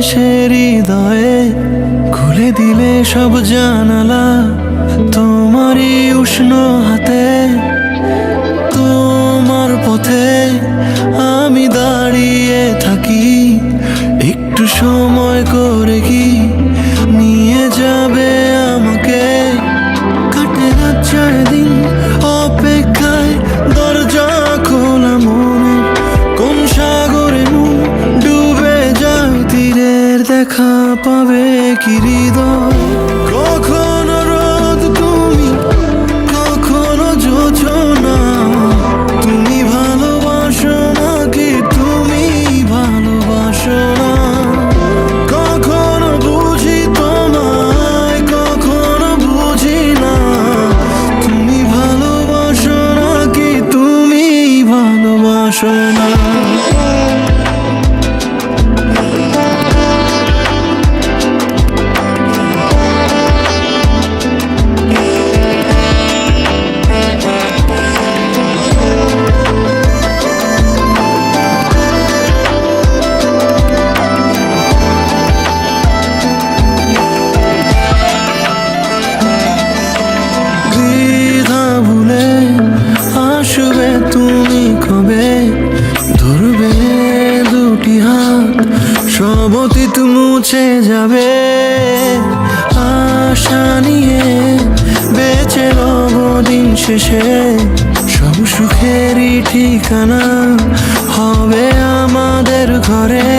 এসে হৃদয়ে খুলে দিলে সব জানালা, তোমারই উষ্ণ হাতে, তোমার পথে আমি দাঁড়িয়ে থাকি। একটু সময় করে কি নিয়ে যাবে আমাকে? কাটে রাত সারাদিন অপেক্ষায়, দরজা খোলা মনে, কোন সাগরে নুন ডুবে যায়, তীরের দেখা পাবে কি হৃদয়? কখনো রোদ তুমি, কখনো জোছনা, তুমি ভালোবাসো নাকি তুমি ভালোবাসো না? কখনো বুঝি তোমায়, কখনো বুঝি না, তুমি ভালোবাসো নাকি তুমি ভালোবাসো না? আসবে তুমি কবে, ধরবে দুটি হাত, সব অতীত মুছে যাবে। আশা নিয়ে বেঁচে রব দিন শেষে, সব সুখেরই ঠিকানা হবে আমাদের ঘরে।